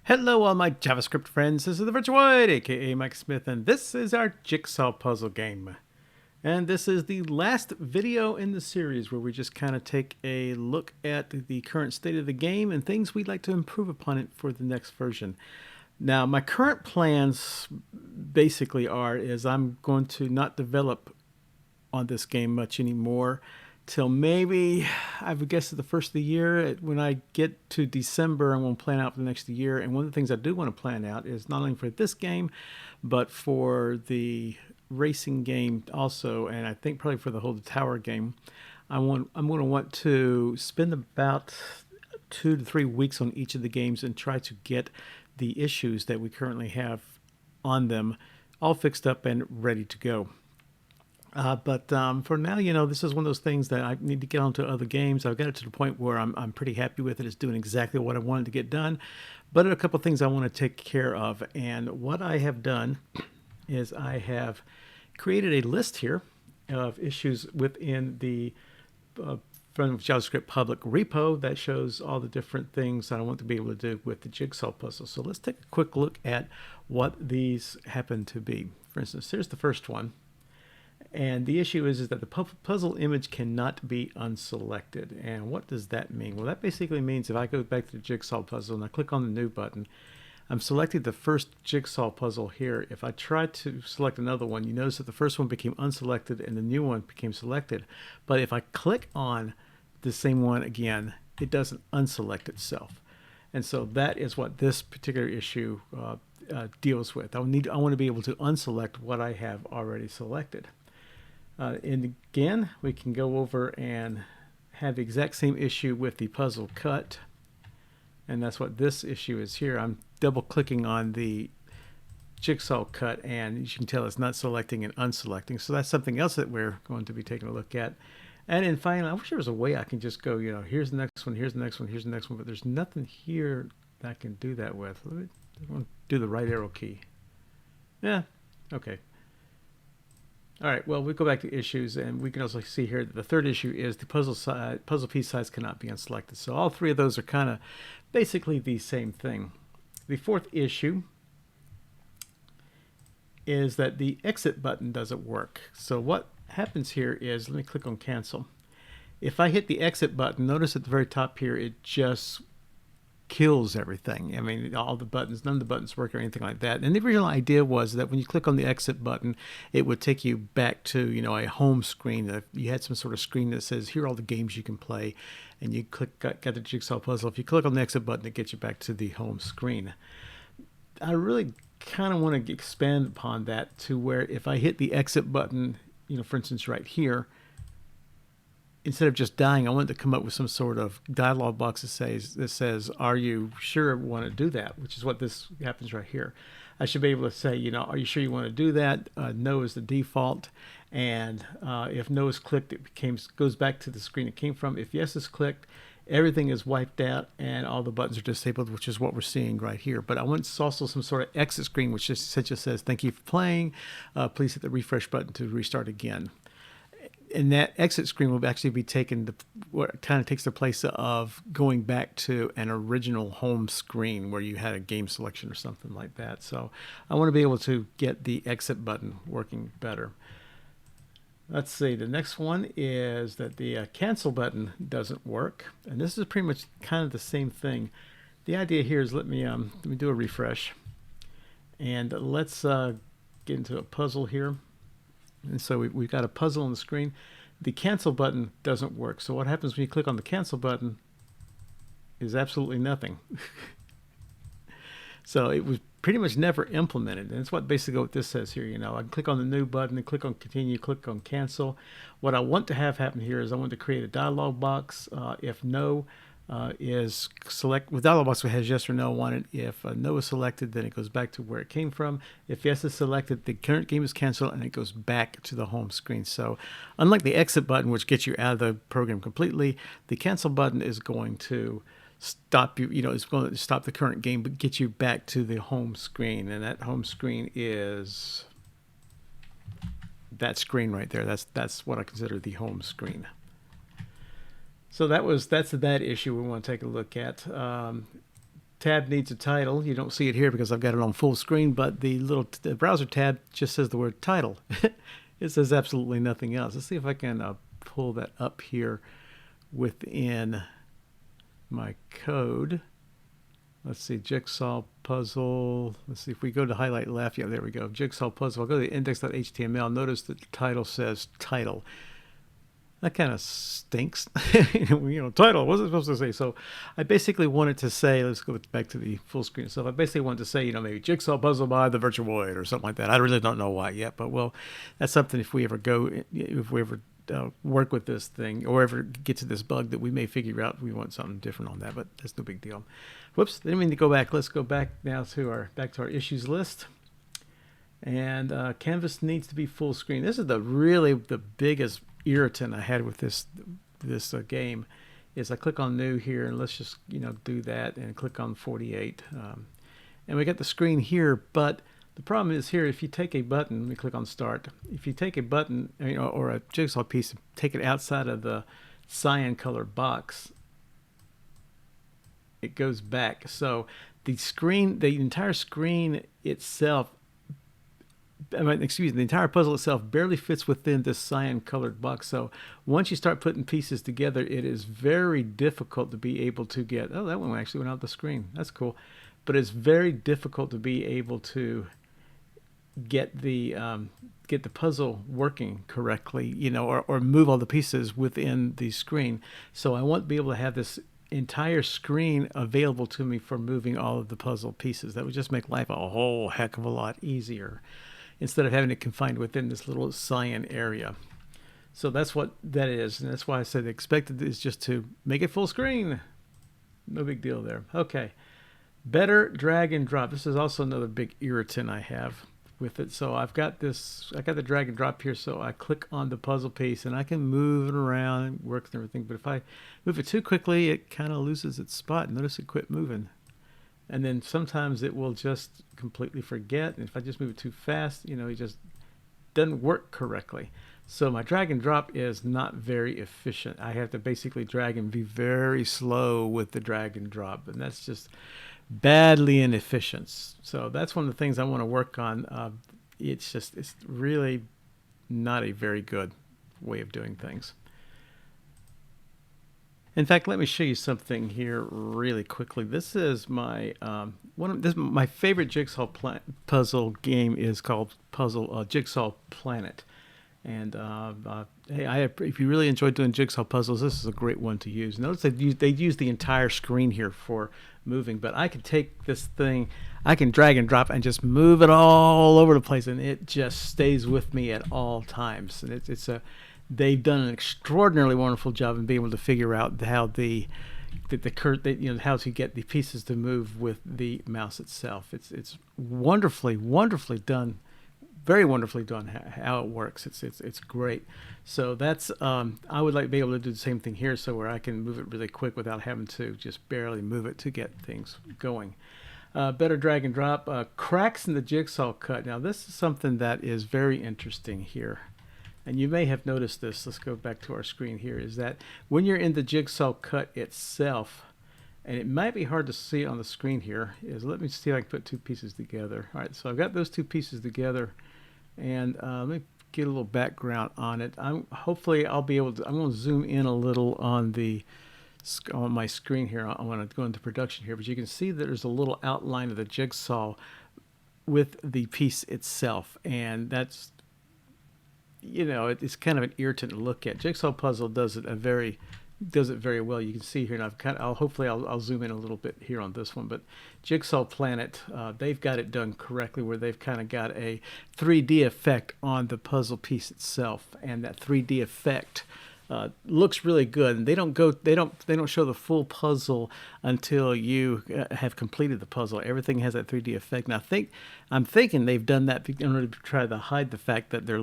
Hello, all my JavaScript friends. This is TheVirtuoid, aka Mike Smith, and this is our Jigsaw Puzzle game. And this is the last video in the series where we just kind of take a look at the current state of the game and things we'd like to improve upon it for the next version. Now, my current plans basically is I'm going to not develop on this game much anymore till maybe, I would guess, the first of the year. When I get to December, I'm going to plan out for the next year. And one of the things I do want to plan out is not only for this game, but for the racing game also, and I think probably for the whole tower game. I'm going to want to spend about 2 to 3 weeks on each of the games and try to get the issues that we currently have on them all fixed up and ready to go. But for now, this is one of those things that I need to get onto other games. I've got it to the point where I'm pretty happy with it. It's doing exactly what I wanted to get done. But there are a couple of things I want to take care of. And what I have done is I have created a list here of issues within the Fun With JavaScript public repo that shows all the different things that I want to be able to do with the Jigsaw Puzzle. So let's take a quick look at what these happen to be. For instance, here's the first one. And the issue is that the puzzle image cannot be unselected. And what does that mean? Well, that basically means if I go back to the Jigsaw Puzzle and I click on the new button, I'm selecting the first Jigsaw Puzzle here. If I try to select another one, you notice that the first one became unselected and the new one became selected. But if I click on the same one again, it doesn't unselect itself. And so that is what this particular issue deals with. I want to be able to unselect what I have already selected. And again, we can go over and have the exact same issue with the puzzle cut. And that's what this issue is here. I'm double clicking on the jigsaw cut, and you can tell it's not selecting and unselecting. So that's something else that we're going to be taking a look at. And then finally, I wish there was a way I can just go, here's the next one, here's the next one, here's the next one. But there's nothing here that I can do that with. Let me do the right arrow key. Yeah, okay. All right, well, we go back to issues, and we can also see here that the third issue is the puzzle piece size cannot be unselected. So all three of those are kind of basically the same thing. The fourth issue is that the exit button doesn't work. So what happens here is, let me click on cancel. If I hit the exit button, notice at the very top here, it just kills everything. I mean, all the buttons, none of the buttons work or anything like that. And the original idea was that when you click on the exit button, it would take you back to, a home screen. You had some sort of screen that says, here are all the games you can play. And you got the Jigsaw Puzzle. If you click on the exit button, it gets you back to the home screen. I really kind of want to expand upon that to where if I hit the exit button, for instance, right here, instead of just dying, I want to come up with some sort of dialog box that says, are you sure you want to do that? Which is what this happens right here. I should be able to say, are you sure you want to do that? No is the default. And if no is clicked, it goes back to the screen it came from. If yes is clicked, everything is wiped out and all the buttons are disabled, which is what we're seeing right here. But I want also some sort of exit screen, which just says, thank you for playing. Please hit the refresh button to restart again. And that exit screen will actually be taken what kind of takes the place of going back to an original home screen where you had a game selection or something like that. So I want to be able to get the exit button working better. Let's see, the next one is that the cancel button doesn't work. And this is pretty much kind of the same thing. The idea here is let me do a refresh. And let's get into a puzzle here. And so we've got a puzzle on the screen. The cancel button doesn't work. So what happens when you click on the cancel button is absolutely nothing. So it was pretty much never implemented. And it's basically what this says here. I can click on the new button and click on continue, click on cancel. What I want to have happen here is I want to create a dialog box. If no is select, with dialog box, it has yes or no on it. If no is selected, then it goes back to where it came from. If yes is selected, the current game is canceled and it goes back to the home screen. So unlike the exit button, which gets you out of the program completely, the cancel button is going to stop you, it's going to stop the current game, but get you back to the home screen. And that home screen is that screen right there. That's what I consider the home screen. So that's that issue we want to take a look at. tab needs a title. You don't see it here because I've got it on full screen, but the browser tab just says the word title. It says absolutely nothing else. Let's see if I can pull that up here within my code. Let's see, Jigsaw Puzzle. Let's see if we go to highlight left. Yeah, there we go. Jigsaw Puzzle. I'll go to the index.html. Notice that the title says title. That kind of stinks. Title, what's it supposed to say? So I basically wanted to say, let's go back to the full screen stuff. I basically wanted to say, maybe Jigsaw Puzzle by TheVirtuoid or something like that. I really don't know why yet, but well, that's something if we ever work with this thing or ever get to this bug that we may figure out we want something different on that, but that's no big deal. Whoops, didn't mean to go back. Let's go back now to our issues list. And canvas needs to be full screen. This is really the biggest irritant I had with this game is I click on new here, and let's just do that and click on 48, and we got the screen here. But the problem is here, if you take a button, let me click on start. If you take a button or a jigsaw piece and take it outside of the cyan colored box, it goes back. So the entire screen itself, the entire puzzle itself barely fits within this cyan colored box. So once you start putting pieces together, it is very difficult to be able to get, oh, that one actually went out the screen. That's cool. But it's very difficult to be able to get the puzzle working correctly, or move all the pieces within the screen. So I want to be able to have this entire screen available to me for moving all of the puzzle pieces. That would just make life a whole heck of a lot easier, instead of having it confined within this little cyan area. So that's what that is, and that's why I said expected is just to make it full screen. No big deal there. Okay, better drag and drop. This is also another big irritant I have with it. So I got the drag and drop here, so I click on the puzzle piece and I can move it around and work and everything, but if I move it too quickly, it kind of loses its spot. Notice it quit moving. And then sometimes it will just completely forget. And if I just move it too fast, it just doesn't work correctly. So my drag and drop is not very efficient. I have to basically drag and be very slow with the drag and drop. And that's just badly inefficient. So that's one of the things I want to work on. It's really not a very good way of doing things. In fact, let me show you something here really quickly. This is my my favorite jigsaw puzzle game is called Jigsaw Planet. And hey, if you really enjoy doing jigsaw puzzles, this is a great one to use. Notice they use the entire screen here for moving, but I can take this thing, I can drag and drop and just move it all over the place, and it just stays with me at all times. And they've done an extraordinarily wonderful job in being able to figure out how how to get the pieces to move with the mouse itself. It's wonderfully done, very wonderfully done how it works. It's great. So that's I would like to be able to do the same thing here, so where I can move it really quick without having to just barely move it to get things going. Better drag and drop. Cracks in the jigsaw cut. Now this is something that is very interesting here. And you may have noticed this. Let's go back to our screen here. Is that when you're in the jigsaw cut itself, and it might be hard to see on the screen here, let me see if I can put two pieces together. All right, so I've got those two pieces together, and let me get a little background on it. Hopefully I'll be able to. I'm going to zoom in a little on my screen here. I want to go into production here, but you can see that there's a little outline of the jigsaw with the piece itself, and that's, it's kind of an irritant to look at. Jigsaw Puzzle does it very well. You can see here, and hopefully I'll zoom in a little bit here on this one. But Jigsaw Planet, they've got it done correctly, where they've kind of got a 3D effect on the puzzle piece itself, and that 3D effect looks really good. And they don't show the full puzzle until you have completed the puzzle. Everything has that 3D effect. And I'm thinking they've done that in order to try to hide the fact that their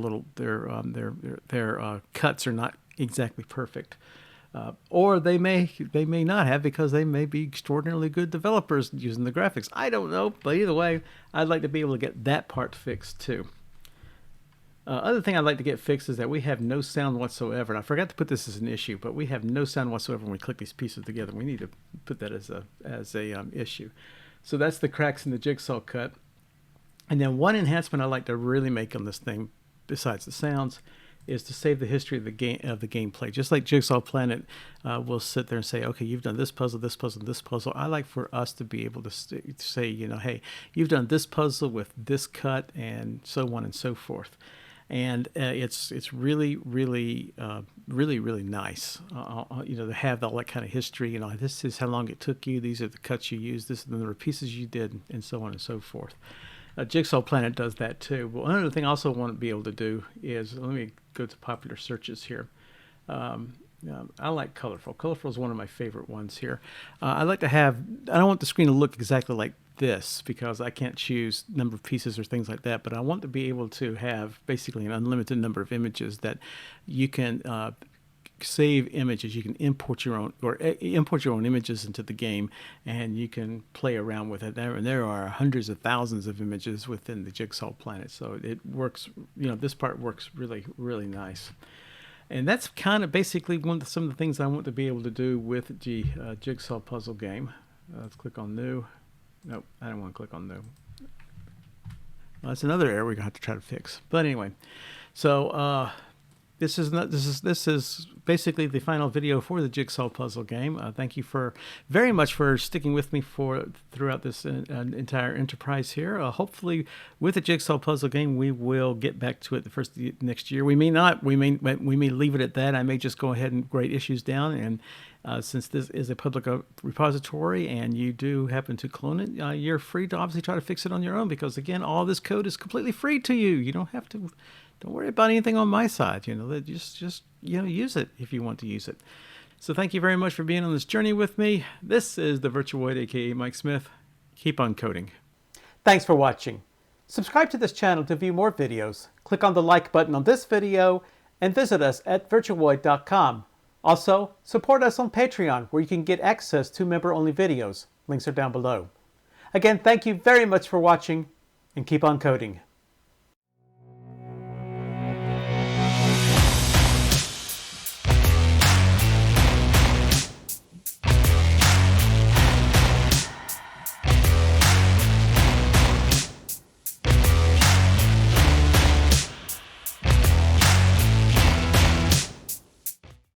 cuts are not exactly perfect. Or they may not have, because they may be extraordinarily good developers using the graphics. I don't know, but either way, I'd like to be able to get that part fixed too. Other thing I'd like to get fixed is that we have no sound whatsoever. And I forgot to put this as an issue, but we have no sound whatsoever when we click these pieces together. We need to put that as a issue. So that's the cracks in the jigsaw cut. And then one enhancement I like to really make on this thing, besides the sounds, is to save the history of the gameplay. Just like Jigsaw Planet will sit there and say, okay, you've done this puzzle, this puzzle, this puzzle. I like for us to be able to say, you know, hey, you've done this puzzle with this cut, and so on and so forth. And it's really, really, really nice, you know, to have all that kind of history. You know, this is how long it took you. These are the cuts you used. This is the number of pieces you did, and so on and so forth. Jigsaw Planet does that too. But one other thing I also want to be able to do is, let me go to popular searches here. I like colorful. Colorful is one of my favorite ones here. I like to have, I don't want the screen to look exactly like this because I can't choose number of pieces or things like that, but I want to be able to have basically an unlimited number of images that you can save images. You can import your own images into the game, and you can play around with it. There are hundreds of thousands of images within the Jigsaw Planet, so it works. You know, this part works really, really nice. And that's kind of basically some of the things I want to be able to do with the Jigsaw Puzzle game. Let's click on New. Nope, I don't want to click on New. Well, that's another error we're gonna have to try to fix. But anyway, so this is basically the final video for the Jigsaw Puzzle game. Thank you very much for sticking with me throughout this entire enterprise here. Hopefully, with the Jigsaw Puzzle game, we will get back to it next year. We may not. We may leave it at that. I may just go ahead and grade issues down. And since this is a public repository and you do happen to clone it, you're free to obviously try to fix it on your own, because again, all this code is completely free to you. You don't have to. Don't worry about anything on my side. You know, just use it if you want to use it. So thank you very much for being on this journey with me. This is TheVirtuoid, aka Mike Smith. Keep on coding. Thanks for watching. Subscribe to this channel to view more videos. Click on the like button on this video and visit us at virtuoid.com. Also, support us on Patreon, where you can get access to member-only videos. Links are down below. Again, thank you very much for watching, and keep on coding.